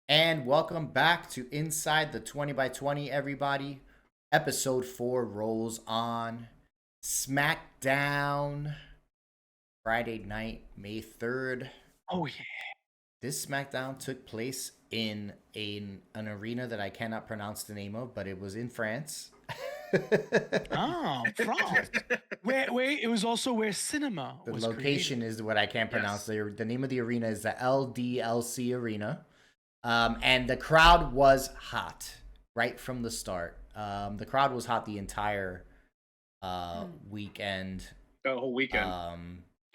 And welcome back to Inside the 20 by 20, everybody. Episode 4 rolls on. SmackDown, Friday night, May 3rd. Oh, yeah. This SmackDown took place in an arena that I cannot pronounce the name of, but it was in France. Oh, France. Wait, it was also where cinema The was location created. is what I can't pronounce. Yes. The name of the arena is the LDLC Arena. And the crowd was hot right from the start. The crowd was hot the entire weekend. The whole weekend.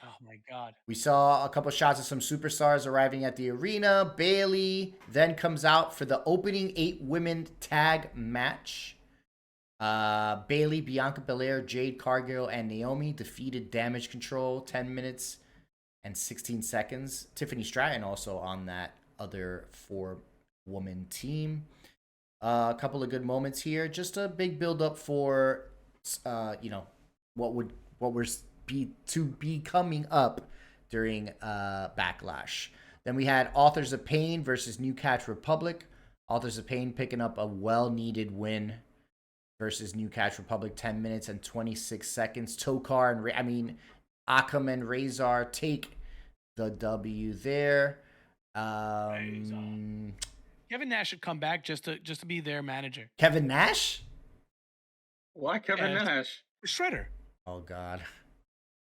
Oh, my God. We saw a couple shots of some superstars arriving at the arena. Bailey then comes out for the opening 8 women tag match. Bailey, Bianca Belair, Jade Cargill, and Naomi defeated Damage Control 10 minutes and 16 seconds. Tiffany Stratton also on that other 4-woman team. A couple of good moments here. Just a big build up for what we're to be coming up during Backlash. Then we had Authors of Pain versus New Catch Republic. Authors of Pain picking up a well-needed win versus New Catch Republic, 10 minutes and 26 seconds. Tokar and Akam and Razor take the W there. Kevin Nash should come back just to be their manager. Kevin Nash? Why Kevin Nash? Shredder. Oh God.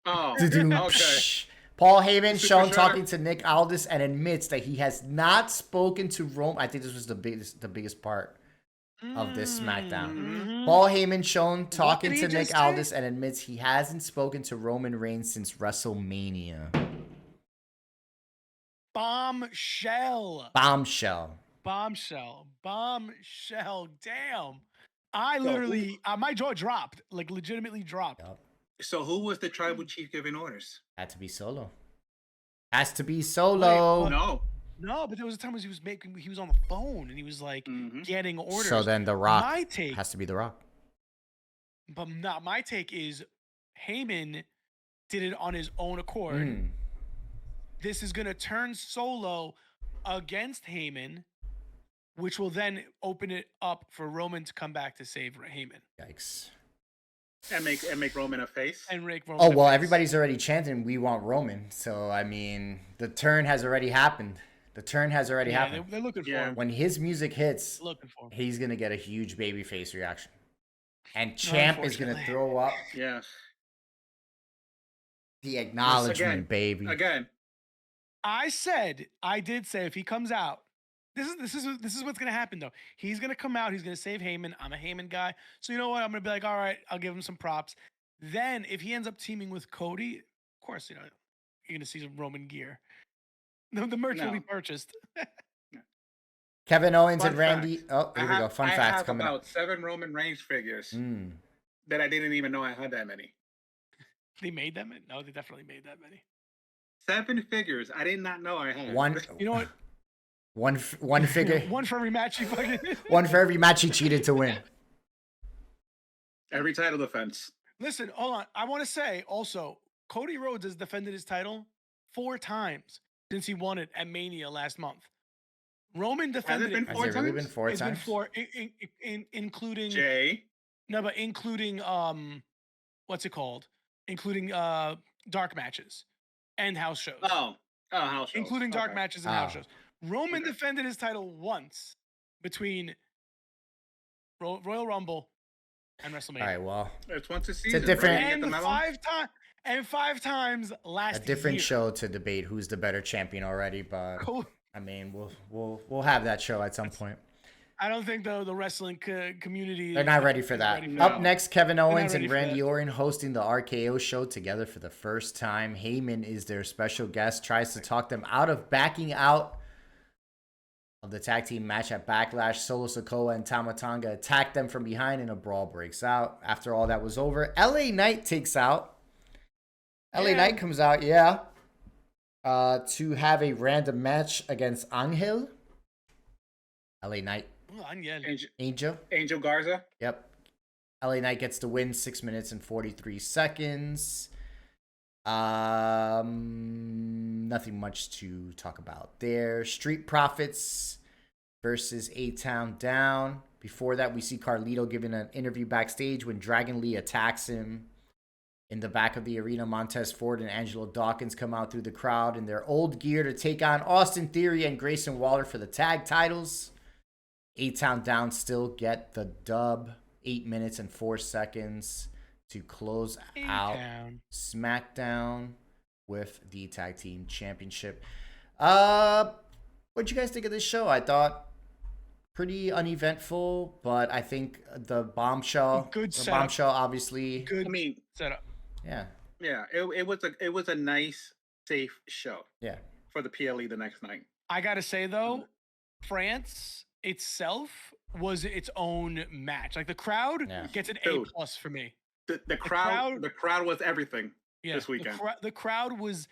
Oh, okay. Paul Heyman Super shown Shredder. talking to Nick Aldis and admits that he has not spoken to Rome. I think this was the biggest part of this SmackDown. Mm-hmm. Paul Heyman shown talking did to he Nick just say? Aldis and admits he hasn't spoken to Roman Reigns since WrestleMania. Bombshell. Bombshell. Damn. I literally, my jaw dropped, like legitimately dropped. Yep. So who was the tribal chief giving orders? Had to be Solo. Has to be Solo. Wait, No. No, but there was a time when he was on the phone and he was like getting orders. So then The Rock My take has to be The Rock. But not my take is Heyman did it on his own accord. Mm. This is gonna turn Solo against Heyman, which will then open it up for Roman to come back to save Heyman Yikes. And make Roman a face. and Rick Roman. Oh, a well, face. everybody's already chanting, we want Roman. So, the turn has already happened. They're looking for him. When his music hits, Looking for him. he's going to get a huge babyface reaction. And Champ is going to Unfortunately. throw up Yeah. the acknowledgement, Again. baby. Again. I did say if he comes out, this is what's gonna happen though. He's gonna come out. He's gonna save Heyman. I'm a Heyman guy, so you know what? I'm gonna be like, all right, I'll give him some props. Then if he ends up teaming with Cody, of course, you're gonna see some Roman gear. The merch will be No. purchased. Kevin Owens Fun and Randy. fact. Oh, here we go. Fun I facts have coming about up. 7 Roman Reigns figures Mm. that I didn't even know I had that many. They made that many? No, they definitely made that many. 7 figures I did not know I had. One, You know what? one figure. One for every match you fucking. One for every match he cheated to win. Every title defense. Listen, hold on. I want to say also, Cody Rhodes has defended his title 4 times since he won it at Mania last month. Roman defended been it. Has 4 it really times? been 4 It's times? been 4, including Jay. no, but including what's it called? Including dark matches and house shows. Oh, house shows. Including dark Okay. matches and house Oh. shows. Roman Okay. defended his title once between Royal Rumble and WrestleMania. All right, well, It's once a season. different- right? You get And the memo? 5 times last a different year. show to debate who's the better champion already, but Cool. we'll have that show at some point. I don't think the wrestling community. They're not ready for that. ready for Up that. next, Kevin Owens ready and for Randy that. Orton hosting the RKO show together for the first time. Heyman is their special guest, tries to talk them out of backing out of the tag team match at Backlash. Solo Sikoa and Tama Tonga attack them from behind and a brawl breaks out. After all that was over, LA Knight takes out. LA Yeah. Knight comes out, to have a random match against Angel. LA Knight. Oh, Angel. Angel. Garza. Yep. LA Knight gets the win, 6 minutes and 43 seconds. Nothing much to talk about there. Street Profits versus A-Town Down. Before that, we see Carlito giving an interview backstage when Dragon Lee attacks him. In the back of the arena, Montez Ford and Angelo Dawkins come out through the crowd in their old gear to take on Austin Theory and Grayson Waller for the tag titles. A-Town Down still get the dub. 8 minutes and 4 seconds to close out SmackDown with the Tag Team Championship. What'd you guys think of this show? I thought pretty uneventful, but I think the bombshell, obviously. Good I mean, setup. Yeah. Yeah, it was a nice, safe show. Yeah. For the PLE the next night. I gotta say though, France itself was its own match. Like the crowd gets an A+ for me. The crowd was everything this weekend. The crowd was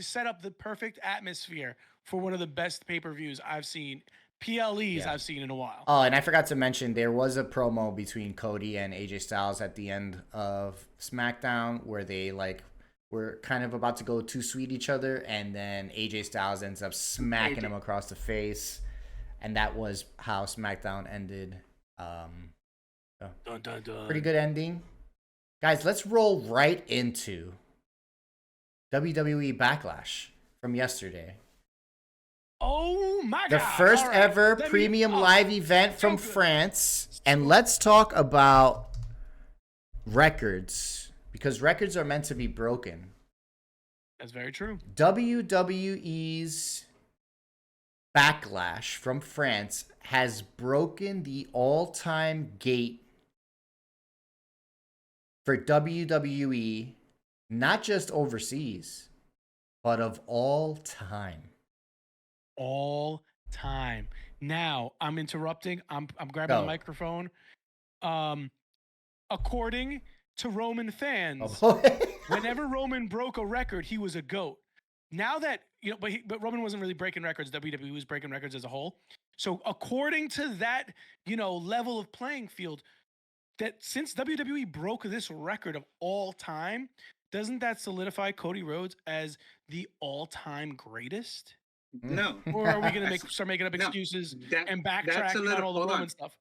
set up the perfect atmosphere for one of the best pay-per-views I've seen. PLEs I've seen in a while. Oh, and I forgot to mention there was a promo between Cody and AJ Styles at the end of SmackDown where they were kind of about to go too sweet each other, and then AJ Styles ends up smacking him across the face, and that was how SmackDown ended. Pretty good ending, guys. Let's roll right into WWE Backlash from yesterday. Oh my God. The first ever premium live event from France. And let's talk about records, because records are meant to be broken. That's very true. WWE's Backlash from France has broken the all-time gate for WWE, not just overseas, but of all time. All time. Now I'm interrupting. I'm grabbing the microphone. According to Roman fans, whenever Roman broke a record, he was a GOAT. Now that but Roman wasn't really breaking records. WWE was breaking records as a whole. So according to that, level of playing field, that since WWE broke this record of all time, doesn't that solidify Cody Rhodes as the all-time greatest? No. Or are we going to start making up excuses and backtracking on all the Roman stuff?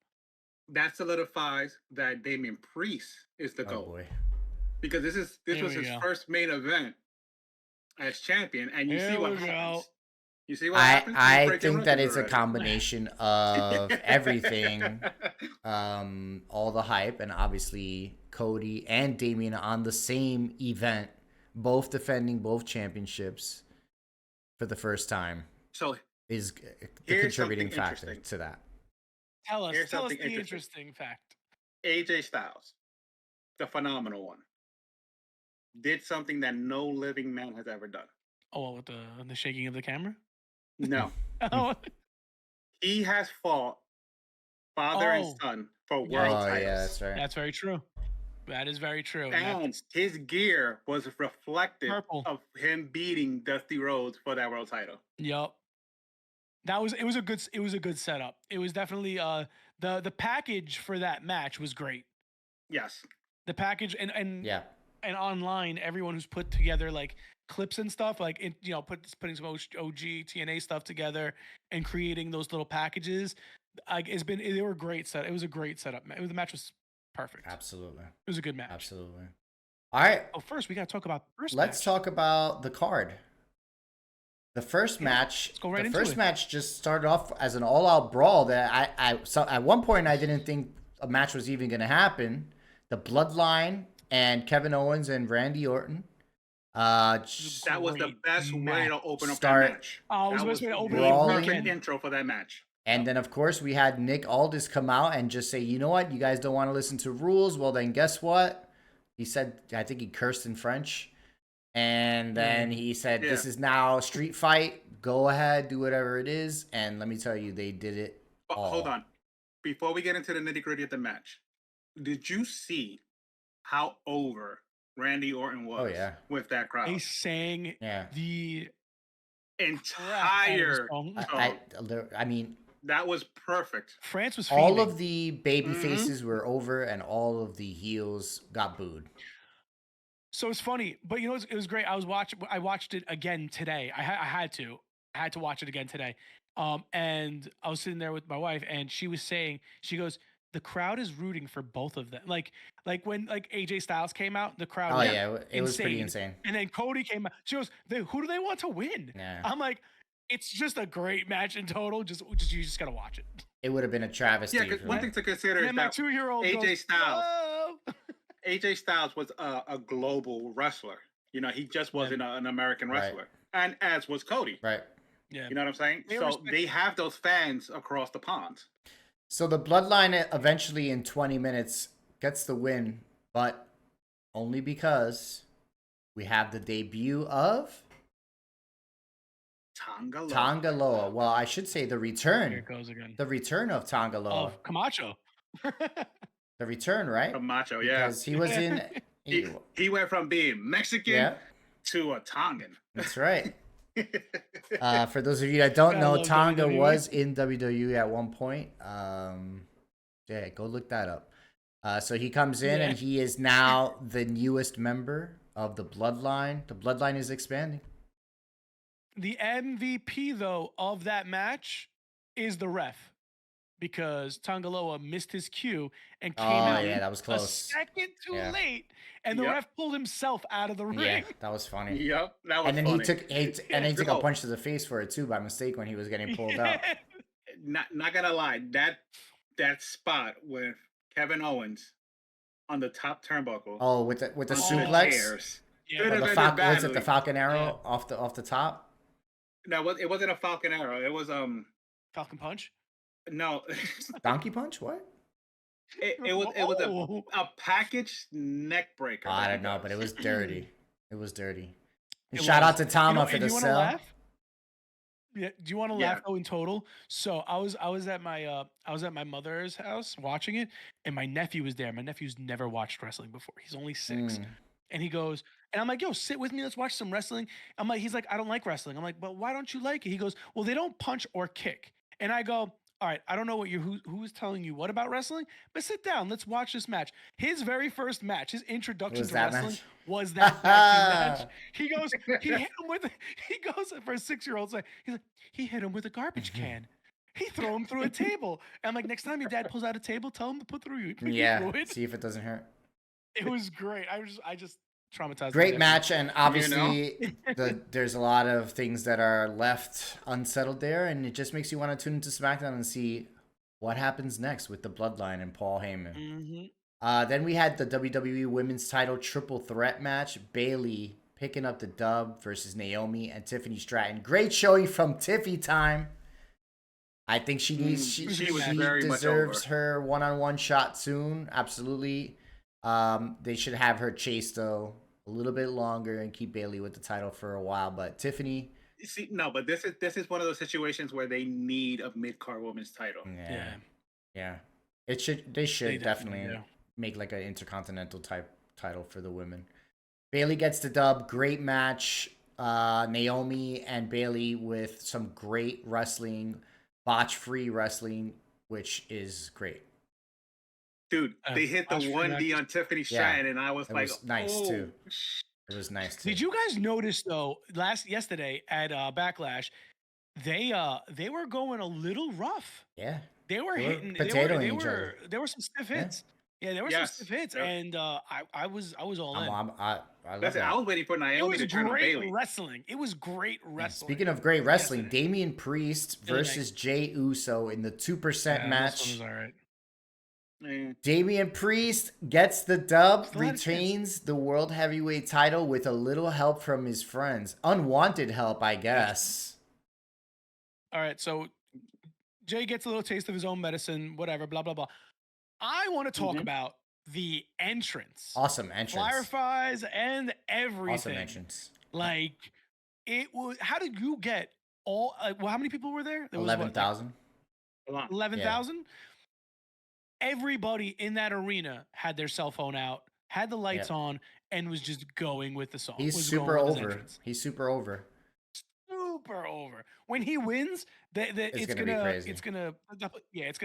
That solidifies that Damian Priest is the GOAT. Boy. Because this was his first main event as champion, and you see what happens. You see what happens? I think that it's a combination of everything, all the hype, and obviously Cody and Damian on the same event, both defending both championships for the first time, so is the contributing factor to that. Tell us the interesting fact. AJ Styles, the phenomenal one, did something that no living man has ever done. Oh, with the shaking of the camera? No. He has fought father and son for world titles. Yeah, that's right. That's very true. That is very true. And his gear was reflective of him beating Dusty Rhodes for that world title. Yup. It was a good setup. It was definitely the package for that match was great. Yes. The package and online, everyone who's put together like clips and stuff, like putting some OG TNA stuff together and creating those little packages. They were great set. It was a great setup. The match was perfect. Absolutely. It was a good match. Absolutely. All right. Oh, first we got to talk about the first Let's talk about the card. The first match. Let's go right into it. The first match just started off as an all-out brawl that so at one point I didn't think a match was even going to happen. The Bloodline and Kevin Owens and Randy Orton. That was the best way to open up that match. Oh, it was the best way to open up the perfect intro for that match. And then, of course, we had Nick Aldis come out and just say, you know what? You guys don't want to listen to rules? Well, then guess what? He said, I think he cursed in French. And then he said, this is now a street fight. Go ahead, do whatever it is. And let me tell you, they did it all. Hold on. Before we get into the nitty-gritty of the match, did you see how over Randy Orton was with that crowd? They sang the entire I mean, that was perfect. France was all of the baby faces were over and all of the heels got booed. So it's funny, but it was great. I watched it again today. I had to. had to watch it again today. And I was sitting there with my wife, and she was saying, she goes, the crowd is rooting for both of them. Like when like AJ Styles came out, the crowd. Oh yeah, it was pretty insane. And then Cody came out. She goes, who do they want to win? Yeah. I'm like, it's just a great match in total. Just you just gotta watch it. It would have been a travesty. Yeah, because one thing to consider is and my that 2-year-old AJ goes, Styles. "Whoa." AJ Styles was a global wrestler. You know, he just wasn't an American wrestler, and as was Cody. Right. Yeah. You know what I'm saying? So they have those fans across the pond. So the Bloodline eventually in 20 minutes gets the win, but only because we have the debut of Tanga Loa. Well, I should say the return. Here it goes again. The return of Tanga Loa. Of Camacho. The return, right? Camacho, yeah. Because he was in... he went from being Mexican to a Tongan. That's right. For those of you that don't know, Tonga was in WWE at one point. Yeah, go look that up. So he comes in and he is now the newest member of the Bloodline. The Bloodline is expanding. The MVP, though, of that match is the ref, because Tanga Loa missed his cue and came out that was close. a second too late, and the ref pulled himself out of the ring. Yeah, that was funny. Yep, that was and then funny. he took a punch to the face for it too by mistake when he was getting pulled out. Not gonna lie, that spot with Kevin Owens on the top turnbuckle. Oh, with the suplex. Was it the Falcon Arrow off the top? No, it wasn't a Falcon Arrow. It was Falcon Punch. No. Donkey Punch? What? It was a package neck breaker. I don't know, but it was dirty. It was dirty. Shout out to Tama for the sell. Laugh? Yeah. Do you want to laugh though in total? So I was at my mother's house watching it, and my nephew was there. My nephew's never watched wrestling before. He's only 6. And he goes, and I'm like, yo, sit with me. Let's watch some wrestling. He's like, I don't like wrestling. I'm like, but why don't you like it? He goes, well, they don't punch or kick. And I go, all right, I don't know who is telling you what about wrestling, but sit down. Let's watch this match. His very first match, his introduction to wrestling was that match. He goes for a 6-year-old, he's like, he hit him with a garbage can. He threw him through a table. And I'm like, next time your dad pulls out a table, tell him to put through you. See if it doesn't hurt. It was great. I just traumatized. Great match, and obviously there's a lot of things that are left unsettled there, and it just makes you want to tune into SmackDown and see what happens next with the Bloodline and Paul Heyman. Then we had the WWE Women's Title Triple Threat match. Bayley picking up the dub versus Naomi and Tiffany Stratton. Great showing from Tiffy time. I think she needs she deserves her one-on-one shot soon. Absolutely. They should have her chase though a little bit longer and keep Bayley with the title for a while. But Tiffany, but this is one of those situations where they need a mid-card women's title. Yeah. They should definitely make like an intercontinental type title for the women. Bayley gets the dub. Great match. Naomi and Bayley with some great wrestling, botch-free wrestling, which is great. Dude, they hit the 1D on Tiffany Stratton, and I was like, nice too. It was nice too. Did you guys notice though? Yesterday at Backlash, they were going a little rough. Yeah, they were hitting potatoing each other. There were some stiff hits. Yeah, there were some stiff hits, and I was all in. I was waiting for Naomi to turn on Bayley. It was great wrestling. Speaking of great wrestling, Damian Priest versus Jey Uso in the 2% match. This one was all right. Damian Priest gets the dub, retains the World Heavyweight title with a little help from his friends. Unwanted help, I guess. All right, so Jay gets a little taste of his own medicine, whatever, blah, blah, blah. I want to talk about the entrance. Awesome entrance. Fireflies and everything. Awesome entrance. Like, it was, how did you get all, how many people were there? 11,000. 11,000? Everybody in that arena had their cell phone out, had the lights on, and was just going with the song. He's super over. He's super over. super over. When he wins, it's gonna be crazy. it's gonna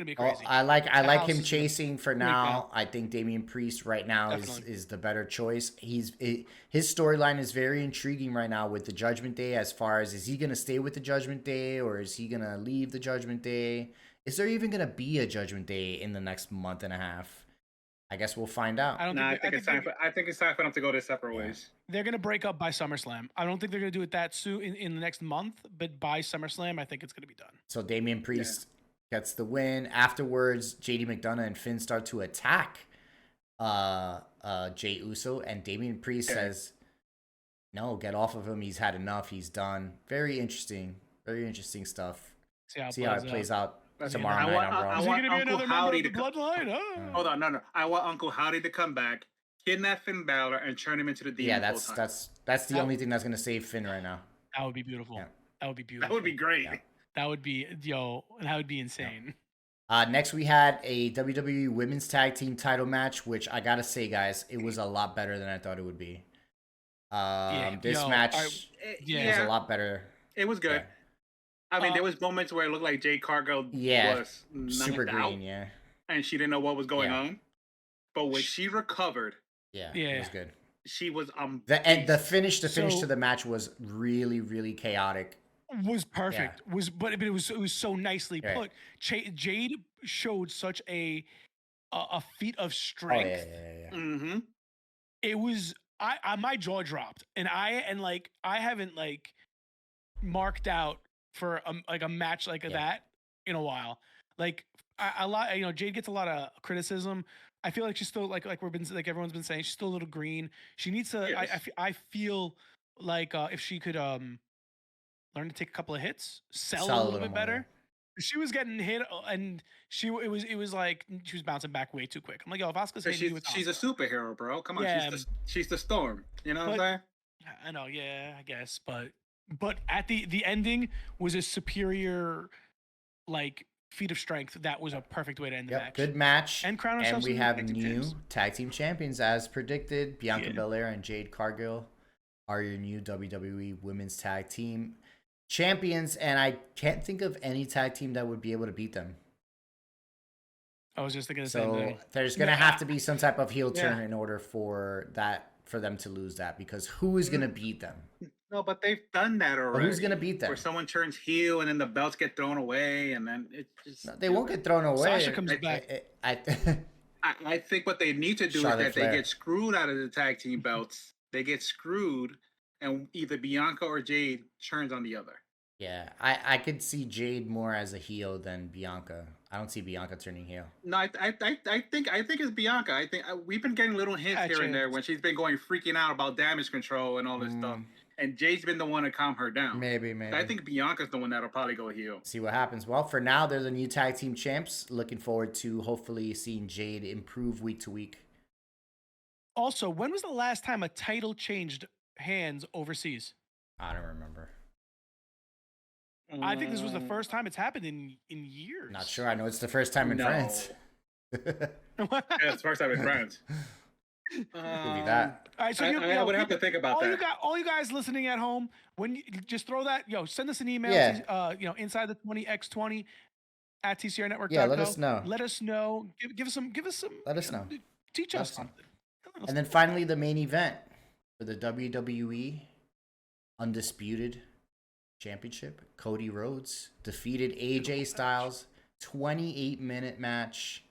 be Oh, crazy. I like him is gonna chasing for make that. now. I think Damian Priest right now Definitely. is the better choice. His storyline is very intriguing right now with the Judgment Day. As far as, is he gonna stay with the Judgment Day or is he gonna leave the Judgment Day? Is there even gonna be a Judgment Day in the next month and a half? I guess we'll find out. I think it's time for them to go their separate ways. They're gonna break up by SummerSlam. I don't think they're gonna do it that soon in the next month, but by SummerSlam, I think it's gonna be done. So Damian Priest gets the win. Afterwards, JD McDonough and Finn start to attack Jey Uso, and Damian Priest says, "No, get off of him. He's had enough. He's done." Very interesting stuff. See how it plays out. Tomorrow night on Raw. Is he gonna be another member of the Bloodline? Oh. Hold on, no. I want Uncle Howdy to come back, kidnap Finn Balor, and turn him into the Demon. Yeah, that's the only thing that's gonna save Finn right now. That would be beautiful. Yeah. That would be beautiful. That would be great. Yeah. That would be that would be insane. Next we had a WWE Women's Tag Team title match, which I gotta say, guys, it was a lot better than I thought it would be. This match was a lot better. It was good. Yeah. I mean, there was moments where it looked like Jade Cargill was super green, and she didn't know what was going on. But when she recovered, it was good. She was the finish to the match was really, really chaotic. Was perfect. But it was so nicely put. Jade showed such a feat of strength. Mm-hmm. It was my jaw dropped, and I haven't marked out for a match like that in a while. Like a lot, Jade gets a lot of criticism. I feel like she's still like everyone's been saying, she's still a little green. She needs to. Yes. I feel like if she could learn to take a couple of hits, sell a little bit better. She was getting hit, and it was like she was bouncing back way too quick. I'm like, yo, if Asuka's hitting you with Asuka, she's a superhero, bro. Come on, she's the Storm. You know what I'm saying? I know, I guess, but at the ending was a superior feat of strength. That was a perfect way to end the match. Good match. And crown ourselves. And we have new tag team champions as predicted. Bianca Belair and Jade Cargill are your new WWE Women's Tag Team champions, and I can't think of any tag team that would be able to beat them. I was just thinking the same thing. There's gonna have to be some type of heel turn in order for them to lose that, because who is gonna beat them? No, but they've done that already. But who's gonna beat them? Where someone turns heel and then the belts get thrown away, and then it just they won't get thrown away. Sasha comes back. I think what they need to do Charlotte is that they get screwed out of the tag team belts. They get screwed, and either Bianca or Jade turns on the other. Yeah, I could see Jade more as a heel than Bianca. I don't see Bianca turning heel. No, I think it's Bianca. I think we've been getting little hints here and there when she's been freaking out about damage control and all this stuff. And Jade's been the one to calm her down. Maybe. I think Bianca's the one that'll probably go heel. See what happens. Well, for now, they're the new tag team champs. Looking forward to hopefully seeing Jade improve week to week. Also, when was the last time a title changed hands overseas? I don't remember. I think this was the first time it's happened in years. Not sure. I know it's the first time in France. It's the first time in France. Could be that. All right, so I would have to think about that. All you guys listening at home, when you just throw that, send us an email. Inside the 20x20 at tcrnetwork.com. Yeah, let us know. Let us know. Give us some. Let us know. Teach us something. And then finally, the main event for the WWE Undisputed Championship. Cody Rhodes defeated AJ Styles. 28-minute match.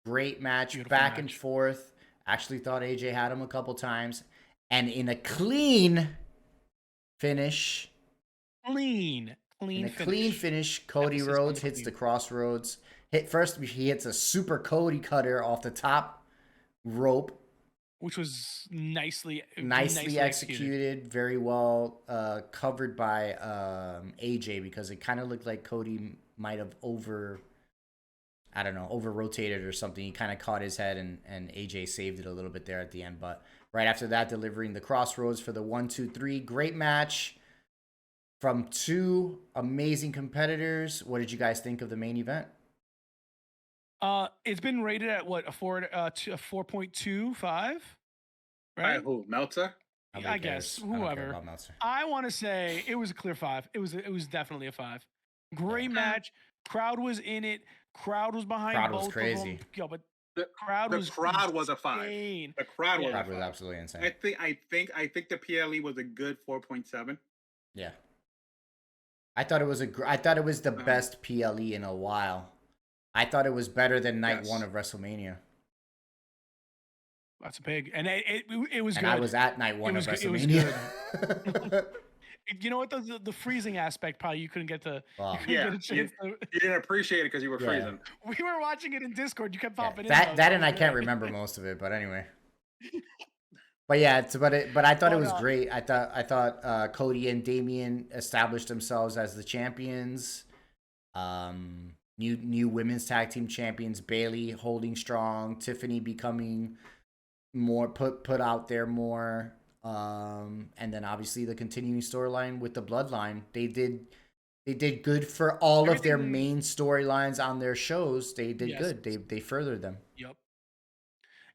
Great match. Beautiful back and forth. Actually thought AJ had him a couple times. And in a clean finish. Clean finish, Cody Rhodes hits the crossroads. He hits a super Cody cutter off the top rope. Which was nicely executed. Very well covered by AJ, because it kind of looked like Cody might have over-rotated or something. He kind of caught his head, and AJ saved it a little bit there at the end. But right after that, delivering the crossroads for the 1-2-3. Great match from two amazing competitors. What did you guys think of the main event? It's been rated at what, a 4.25, right? Who, Meltzer? Nobody I cares. guess I don't care whoever. about Meltzer. I want to say it was a clear 5. It was definitely a 5. Great Yeah. match. Crowd was in it. Crowd was behind Crowd both was crazy. of them. Yo, but The crowd the was crowd was a 5. insane. The crowd was Yeah. a Crowd was 5. absolutely insane. I think the PLE was a good 4.7. Yeah. I thought it was the best PLE in a while. I thought it was better than night Yes. 1 of WrestleMania. That's a pig, and it was And good. I was at night 1 of It was WrestleMania. You know what? The freezing aspect probably you couldn't get to. Wow. You couldn't Yeah, get a chance to. You didn't appreciate it because you were Yeah. freezing. We were watching it in Discord. You kept popping in. That though, and I was can't great. remember most of it, but anyway. But yeah, but I thought it was great. I thought Cody and Damian established themselves as the champions. New women's tag team champions. Bailey holding strong. Tiffany becoming more put out there more. And then obviously the continuing storyline with the bloodline. They did good for all of their main storylines on their shows. They did good. They furthered them. Yep.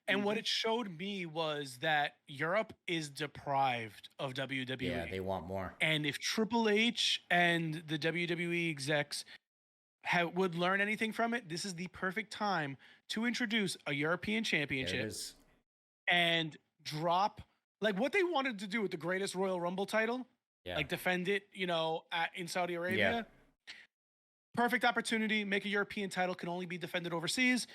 And what it showed me was that Europe is deprived of WWE. Yeah, they want more. And if Triple H and the WWE execs would learn anything from it, this is the perfect time to introduce a European Championship and drop like what they wanted to do with the greatest Royal Rumble title, like defend it, in Saudi Arabia. Yeah. Perfect opportunity. Make a European title can only be defended overseas,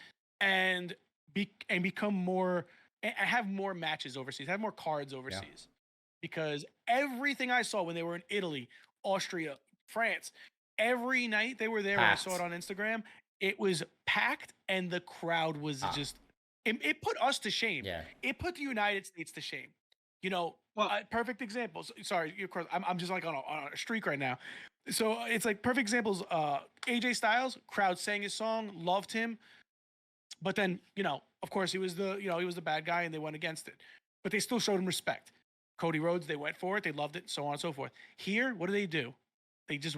and become more and have more matches overseas, have more cards overseas, because everything I saw when they were in Italy, Austria, France, every night they were there, when I saw it on Instagram, it was packed and the crowd was just, it put us to shame. Yeah. It put the United States to shame. Perfect examples. Sorry, of course, I'm just like on a streak right now. So it's like perfect examples. AJ Styles, crowd sang his song, loved him. But then, of course, he was the bad guy, and they went against it. But they still showed him respect. Cody Rhodes, they went for it, they loved it, so on and so forth. Here, what do? They just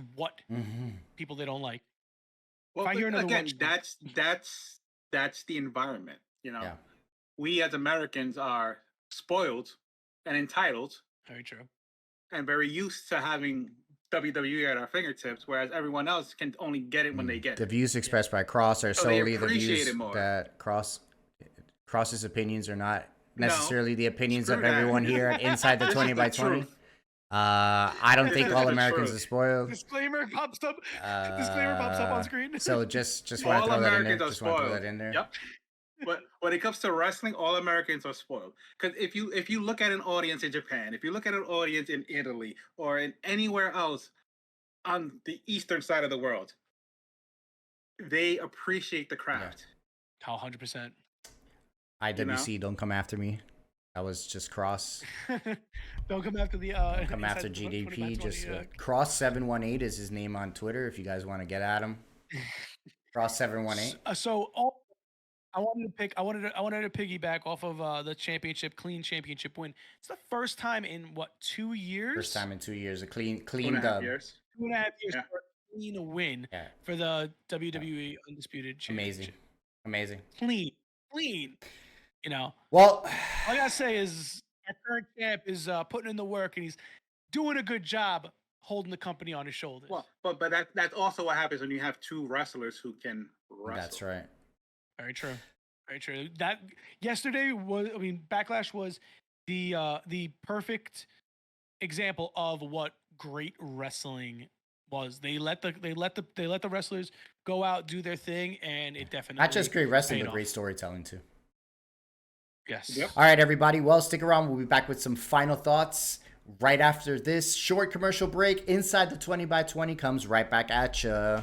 people they don't like. Well, if I hear another again, that's the environment. We as Americans are spoiled and entitled. Very true. And very used to having WWE at our fingertips, whereas everyone else can only get it when they get it. The views expressed by Cross are solely the views that Cross's opinions are not necessarily the opinions of everyone here at Inside the 20 by 20. I don't think all Americans are spoiled. Disclaimer pops up. Disclaimer pops up on screen. So just want to throw that in there. Just want to throw that in there. Yep. But when it comes to wrestling, all Americans are spoiled. Because if you look at an audience in Japan, if you look at an audience in Italy, or in anywhere else on the eastern side of the world, they appreciate the craft. How 100%. IWC, don't come after me. That was just Cross. Don't come after the. Don't come after GDP. Just Cross 718 is his name on Twitter. If you guys want to get at him, Cross 718. I wanted to piggyback off of the clean championship win. It's the first time in 2 years? First time in 2 years, a clean dub. 2.5 years. 2.5 years for a clean win for the WWE Undisputed Championship. Amazing. Clean. Well, all I gotta say is our current champ is putting in the work, and he's doing a good job holding the company on his shoulders. Well, but that's also what happens when you have two wrestlers who can wrestle. That's right. Very true. Very true. That yesterday Backlash was the perfect example of what great wrestling was. They let the wrestlers go out, do their thing, and it definitely not just great wrestling, but great storytelling too. Yes. Yep. All right, everybody. Well, stick around. We'll be back with some final thoughts right after this short commercial break. Inside the 20 by 20 comes right back at ya.